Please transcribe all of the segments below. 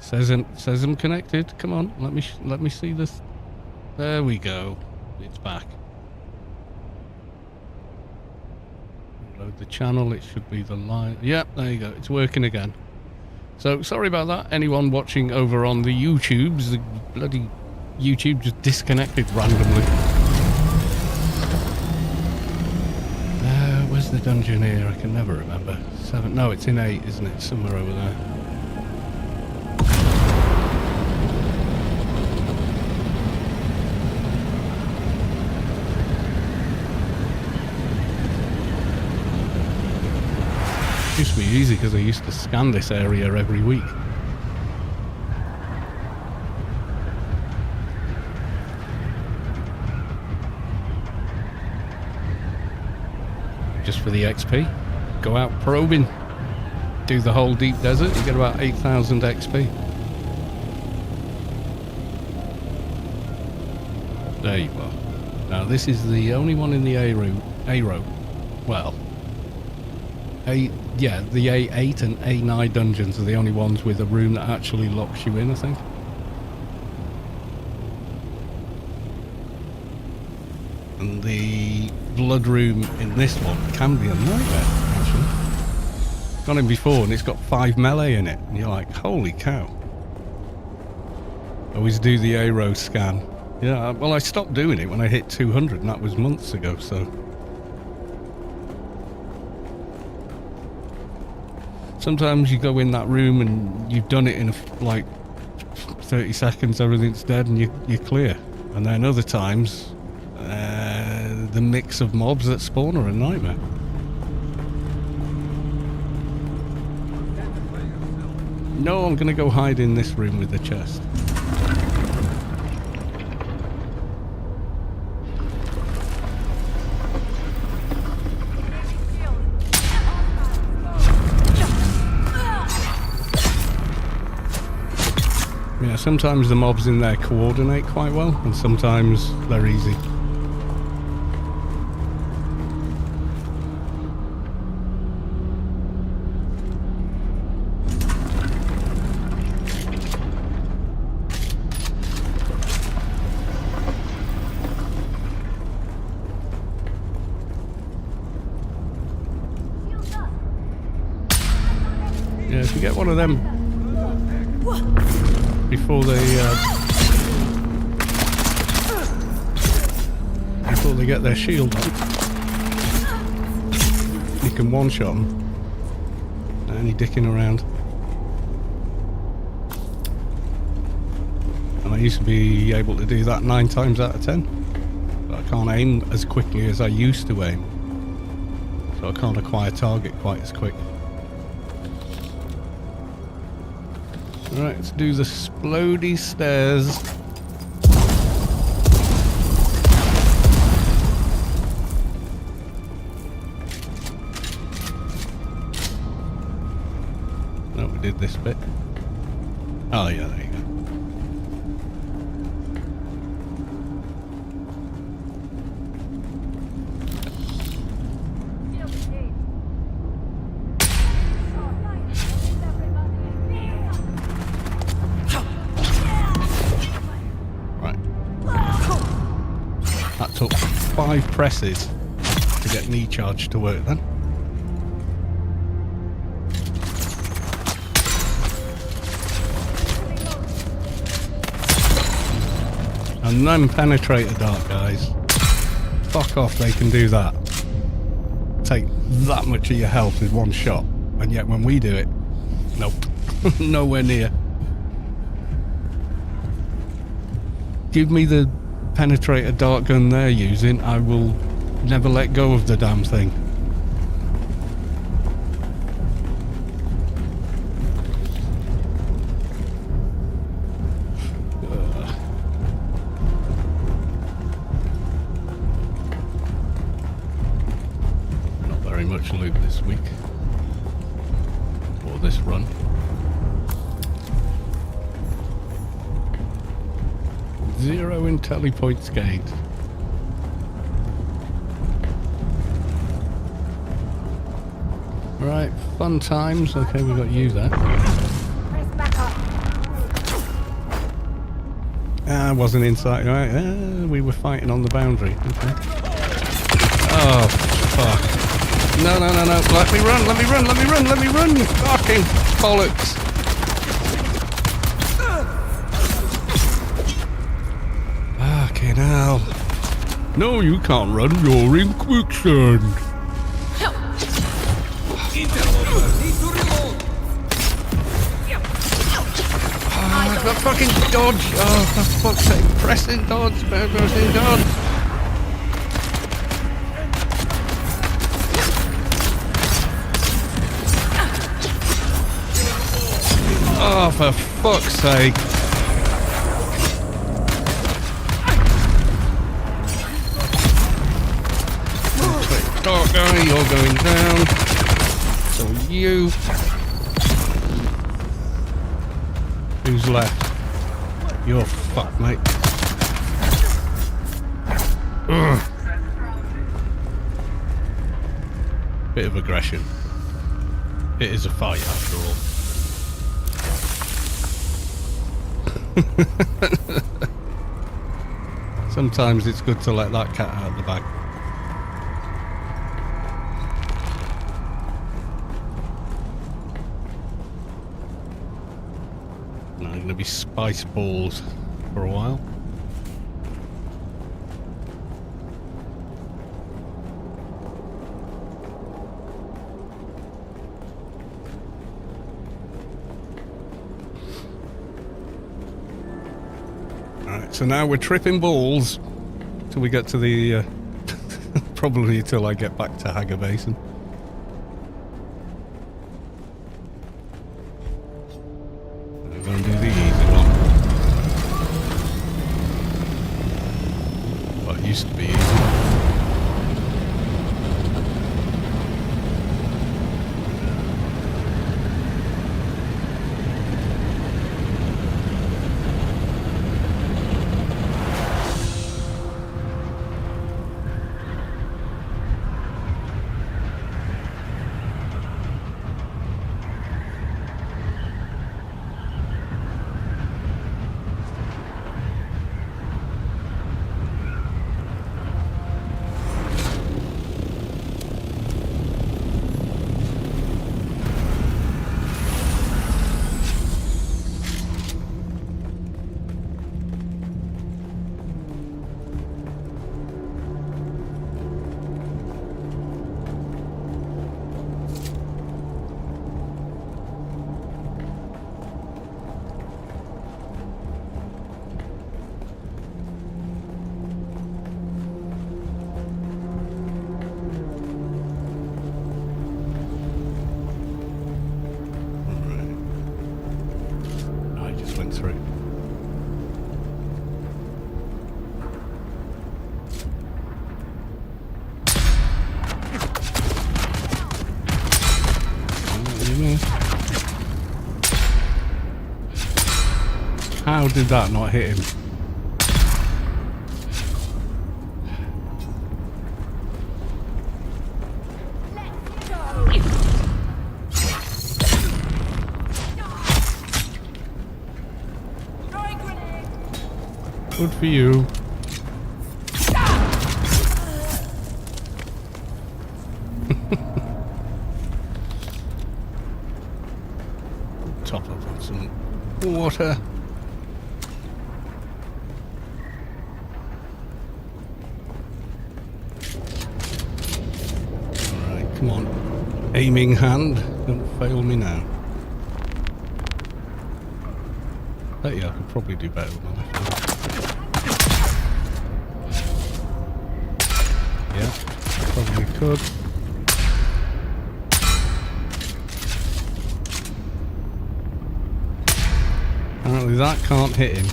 Says I'm connected. Come on, let me see this. There we go. It's back. Load the channel. It should be the line. Yep, there you go. It's working again. So sorry about that. Anyone watching over on the YouTubes, the bloody YouTube just disconnected randomly. Where's the dungeon here? I can never remember. 7. No, it's in 8, isn't it? Somewhere over there. It used to be easy because I used to scan this area every week. Just for the XP. Go out probing. Do the whole deep desert. You get about 8,000 XP. There you are. Now this is the only one in the A row. Well, the A8 and A9 dungeons are the only ones with a room that actually locks you in, I think. And the blood room in this one can be a nightmare, actually. Gone in before and it's got 5 melee in it, and you're like, holy cow. Always do the A-row scan. Yeah, well, I stopped doing it when I hit 200, and that was months ago, so. Sometimes you go in that room and you've done it in like 30 seconds, everything's dead and you're clear. And then other times, the mix of mobs that spawn are a nightmare. No, I'm gonna go hide in this room with the chest. Yeah, sometimes the mobs in there coordinate quite well, and sometimes they're easy. Yeah, if you get one of them before they get their shield on, you can one-shot them. Any dicking around. And I used to be able to do that 9 times out of 10. But I can't aim as quickly as I used to aim. So I can't acquire target quite as quick. Alright, let's do the splody stairs. No, we did this bit. Oh yeah, there you go. Took 5 presses to get knee charge to work then. And then penetrator dart, guys. Fuck off, they can do that. Take that much of your health with one shot. And yet when we do it, nope. Nowhere near. Give me the penetrator dart gun they're using, I will never let go of the damn thing. Not very much loot this week. Or this run. Zero intelli points gained. Right, fun times. Okay, we got you there. Press back up. I wasn't inside, right? We were fighting on the boundary. Okay. Oh, fuck. No, no, no, no. Let me run, let me run, let me run, let me run, you fucking bollocks. Fucking hell. No, you can't run. You're in quicksand. That fucking dodge! Oh, for fuck's sake! Pressing dodge! Pressing dodge! Oh, for fuck's sake! Oh, guy, you're going down. So you. Who's left? You're fucked, mate. Ugh. Bit of aggression. It is a fight, after all. Sometimes it's good to let that cat out of the bag. Going to be spice balls for a while. Alright, so now we're tripping balls till we get to the probably till I get back to Hagger Basin. Going to do the easy one. Well, it used to be easy. Through. How did that not hit him? Good for you. Top up on some water. Alright, come on. Aiming hand. Don't fail me now. Bet you I could probably do better with my left hand. Yeah, probably could. Apparently that can't hit him.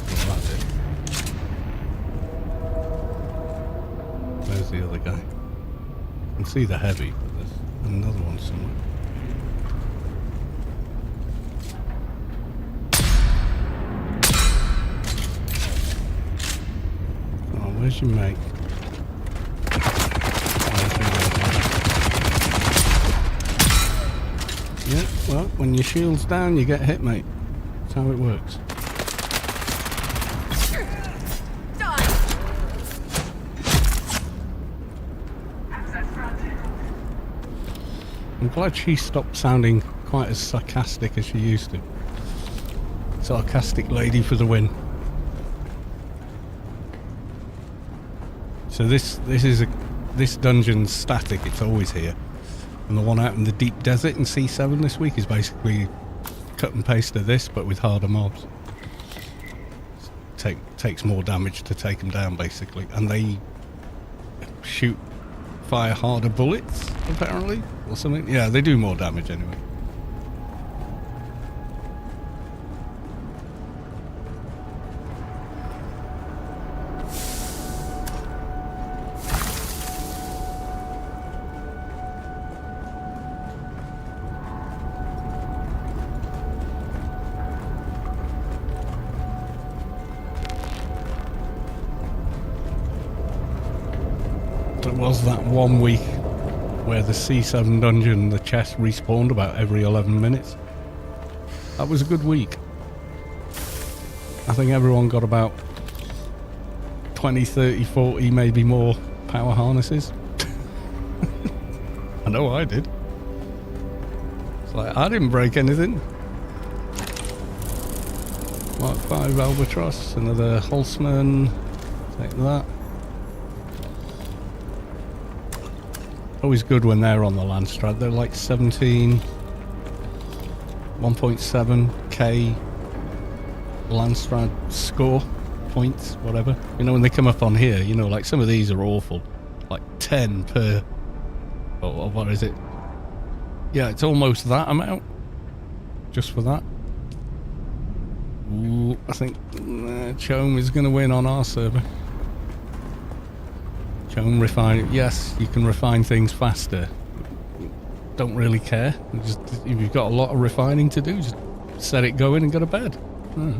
Well, that's it. Where's the other guy? I can see the heavy, but there's another one somewhere. Where's your mate? Yeah, Well, when your shield's down, you get hit, mate. That's how it works. I'm glad she stopped sounding quite as sarcastic as she used to. Sarcastic lady for the win. So this dungeon's static, it's always here. And the one out in the deep desert in C7 this week is basically cut and paste of this, but with harder mobs. Takes more damage to take them down, basically. And they fire harder bullets, apparently, or something. Yeah, they do more damage anyway. There was that 1 week where the C7 dungeon, the chest respawned about every 11 minutes. That was a good week. I think everyone got about 20, 30, 40, maybe more power harnesses. I know I did. It's like, I didn't break anything. Mark 5 Albatross, another Holzman, take that. Always good when they're on the Landstrat. They're like 17, 1.7k Landstrat score points, whatever. You know, when they come up on here, you know, like some of these are awful. Like 10 per, or what is it? Yeah, it's almost that amount. Just for that. Ooh, I think Chome is going to win on our server. Chome refine. Yes, you can refine things faster. Don't really care. Just, if you've got a lot of refining to do, just set it going and go to bed. Oh.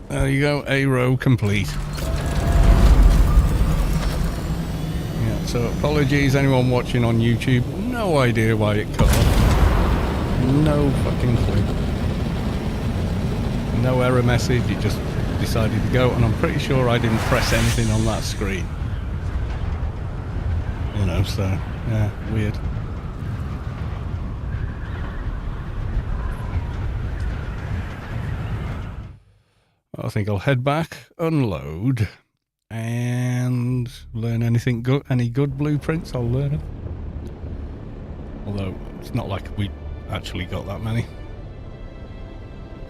There you go, A row complete. Yeah, so apologies anyone watching on YouTube. No idea why it cut off. No fucking clue. No error message, it just decided to go, and I'm pretty sure I didn't press anything on that screen. You know, so, yeah, weird. I think I'll head back, unload, and learn anything good. Any good blueprints, I'll learn them. Although, it's not like we actually got that many.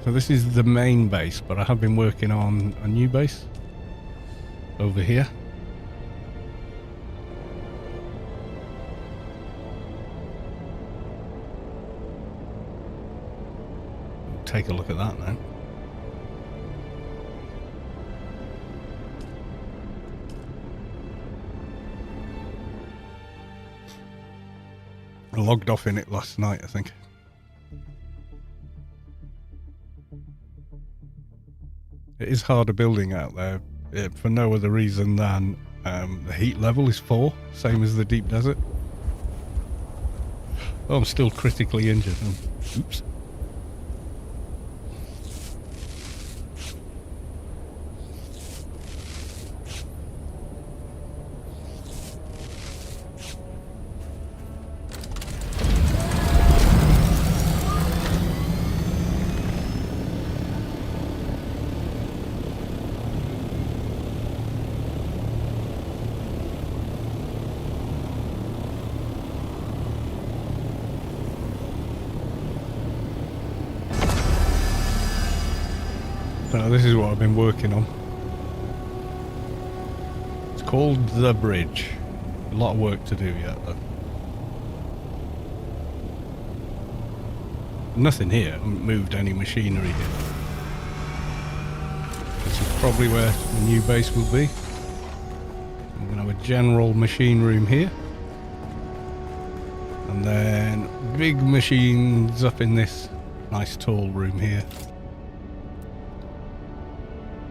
So this is the main base, but I have been working on a new base over here. Take a look at that now. I logged off in it last night, I think. It is harder building out there, for no other reason than the heat level is 4, same as the deep desert. Oh, I'm still critically injured. Oops. So this is what I've been working on. It's called The Bridge. A lot of work to do yet though. Nothing here. I haven't moved any machinery here. This is probably where the new base will be. I'm going to have a general machine room here. And then big machines up in this Nice tall room here.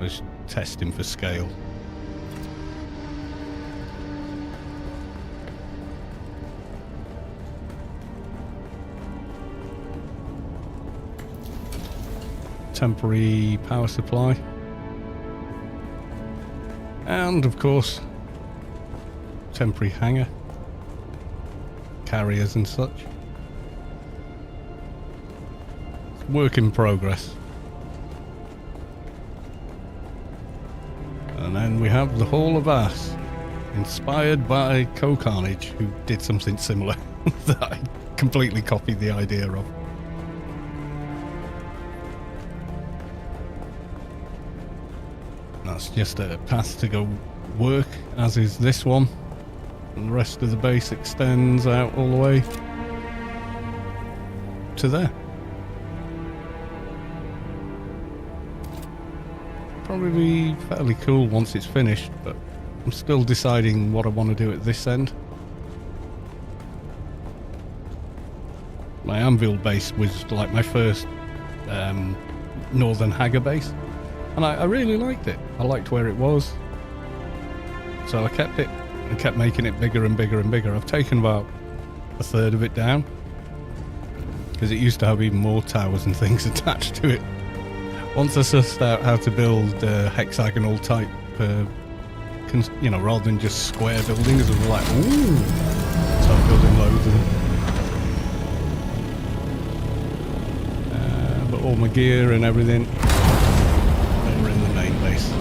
Just testing for scale. Temporary power supply. And of course, temporary hangar. Carriers and such. It's work in progress. And then we have the Hall of Ass, inspired by Co-Carnage, who did something similar that I completely copied the idea of. That's just a path to go work, as is this one. And the rest of the base extends out all the way to there. Probably be fairly cool once it's finished, but I'm still deciding what I want to do at this end. My Anvil base was like my first Northern Hagger base, and I really liked it. I liked where it was, so I kept it and kept making it bigger and bigger and bigger. I've taken about a third of it down because it used to have even more towers and things attached to it. Once I sussed out how to build hexagonal type, you know, rather than just square buildings, I was like, ooh, so I'm building loads of them. But all my gear and everything over in the main base.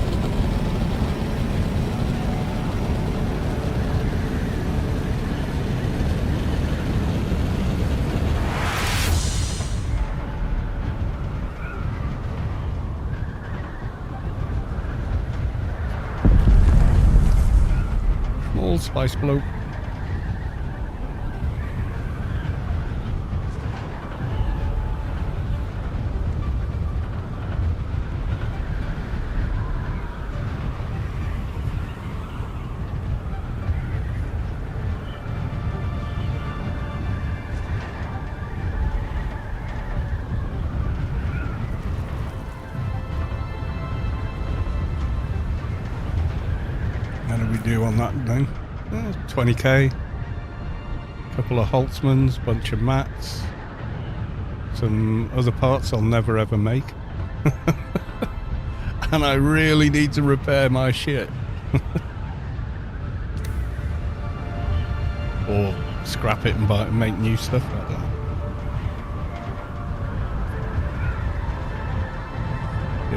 Small spice bloke. How did we do on that then? 20k, couple of Holtzmans, bunch of mats, some other parts I'll never ever make. And I really need to repair my shit. Or scrap it and make new stuff. I don't know.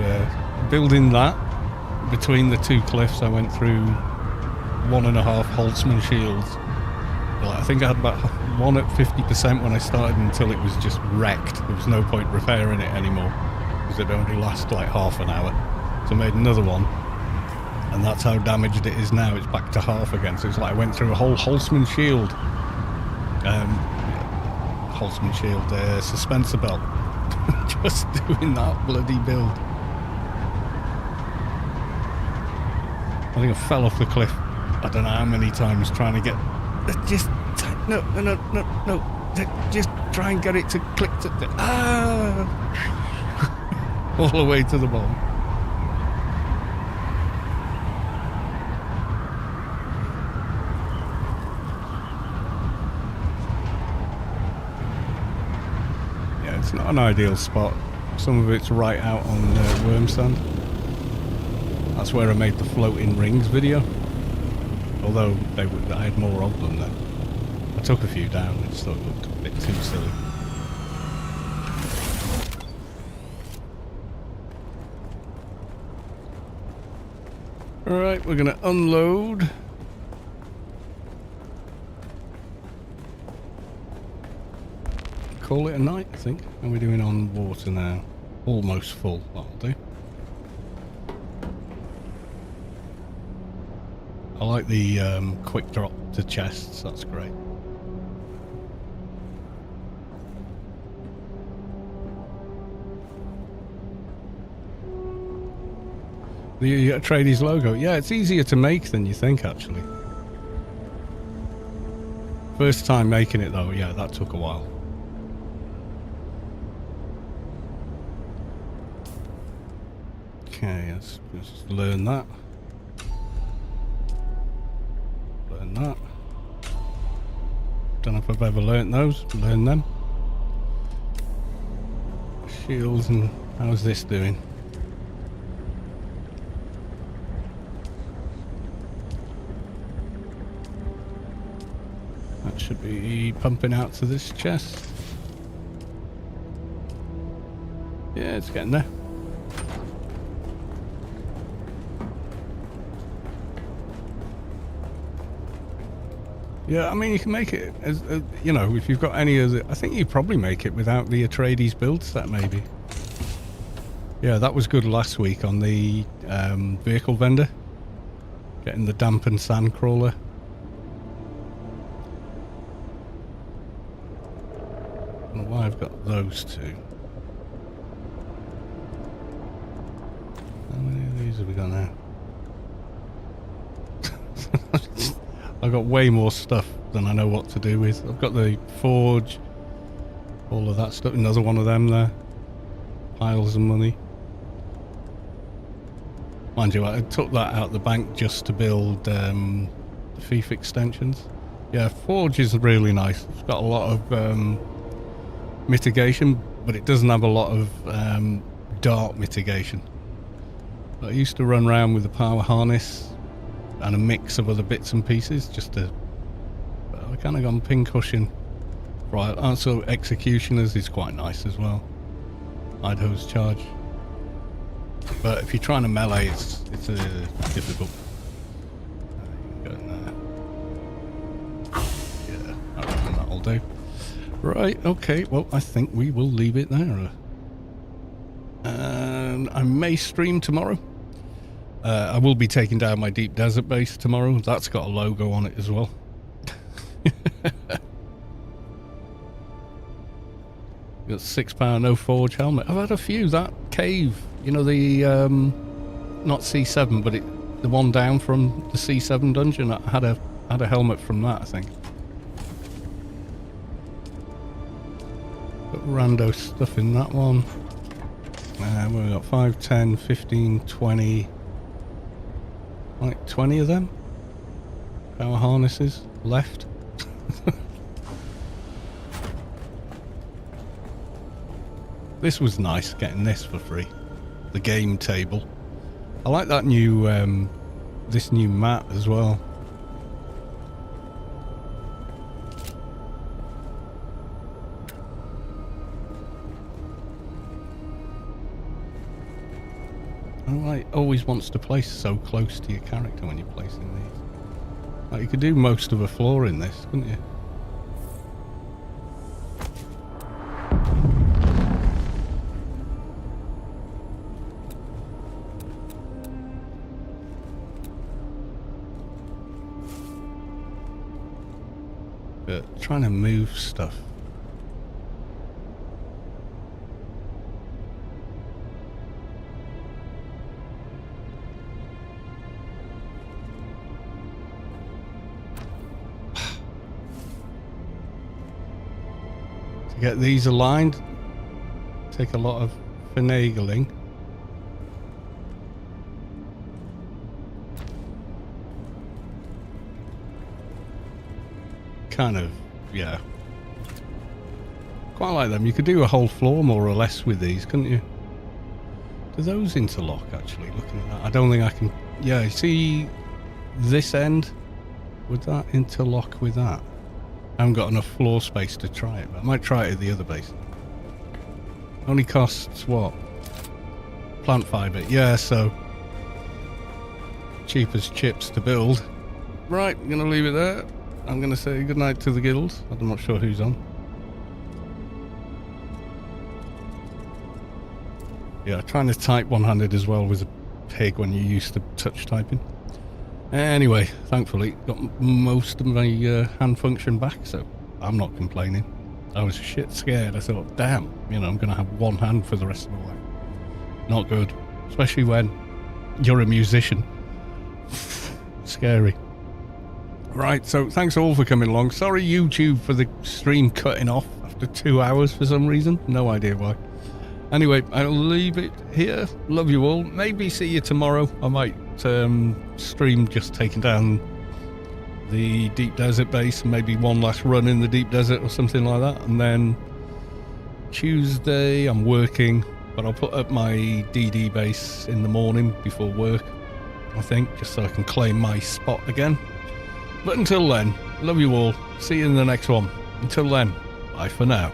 Yeah, building that between the two cliffs, I went through 1.5 Holtzman shields. I think I had about one at 50% when I started until it was just wrecked. There was no point repairing it anymore because it only lasts like half an hour. So I made another one, and that's how damaged it is now. It's back to half again. So it's like I went through a whole Holtzman shield. Holtzman shield suspensor belt. Just doing that bloody build. I think I fell off the cliff I don't know how many times trying to get... Just... No. Just try and get it to click to... all the way to the bottom. Yeah, it's not an ideal spot. Some of it's right out on worm sand. That's where I made the floating rings video. Although I had more of them then. I took a few down, it still looked a bit too silly. Alright, we're gonna unload. Call it a night, I think. How are we doing on water now? Almost full, that'll do. I like the quick drop to chests, that's great. You get a tradies logo. Yeah, it's easier to make than you think, actually. First time making it though, yeah, that took a while. Okay, let's learn that. Learn that. Don't know if I've ever learnt those. Learn them. Shields, and how's this doing? That should be pumping out to this chest. Yeah, it's getting there. Yeah, I mean, you can make it as you know, if you've got any of the. I think you probably make it without the Atreides build set, maybe. Yeah, that was good last week on the vehicle vendor. Getting the dampened sand crawler. I don't know why I've got those two. How many of these have we got now? I've got way more stuff than I know what to do with. I've got the forge, all of that stuff. Another one of them there. Piles of money. Mind you, I took that out of the bank just to build the Thief extensions. Yeah, forge is really nice. It's got a lot of mitigation, but it doesn't have a lot of dart mitigation. I used to run around with the power harness and a mix of other bits and pieces just to. I kind of gone pincushion. Right, also Executioners is quite nice as well. Idaho's charge. But if you're trying to melee, it's difficult. Go in there. Yeah, I reckon that'll do. Right, okay, well, I think we will leave it there. I may stream tomorrow. I will be taking down my Deep Desert base tomorrow. That's got a logo on it as well. Got £6 no forge helmet. I've had a few. That cave, you know, the not C7, but the one down from the C7 dungeon. I had a helmet from that, I think. Got rando stuff in that one. We've got 5, 10, 15, 20. Like 20 of them. Power harnesses left. This was nice, getting this for free. The game table. I like that new, this new mat as well. Like, always wants to place so close to your character when you're placing these. Like, you could do most of a floor in this, couldn't you? But trying to move stuff. Get these aligned, take a lot of finagling. Kind of, yeah. Quite like them. You could do a whole floor more or less with these, couldn't you? Do those interlock, actually, looking at that? I don't think I can. Yeah, see this end? Would that interlock with that? I haven't got enough floor space to try it, but I might try it at the other base. Only costs what? Plant fibre. Yeah, so cheap as chips to build. Right, I'm going to leave it there. I'm going to say goodnight to the guild. I'm not sure who's on. Yeah, trying to type one-handed as well was a pig when you're used to touch typing. Anyway, thankfully, got most of my hand function back, so I'm not complaining. I was shit scared. I thought, damn, you know, I'm going to have one hand for the rest of my life. Not good. Especially when you're a musician. Scary. Right, so thanks all for coming along. Sorry, YouTube, for the stream cutting off after 2 hours for some reason. No idea why. Anyway, I'll leave it here. Love you all. Maybe see you tomorrow. I might stream just taking down the deep desert base, maybe one last run in the deep desert or something like that. And then Tuesday I'm working, but I'll put up my DD base in the morning before work, I think, just so I can claim my spot again. But until then, love you all. See you in the next one. Until then, bye for now.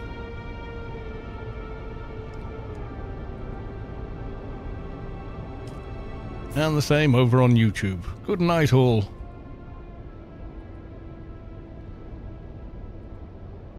And the same over on YouTube. Good night all.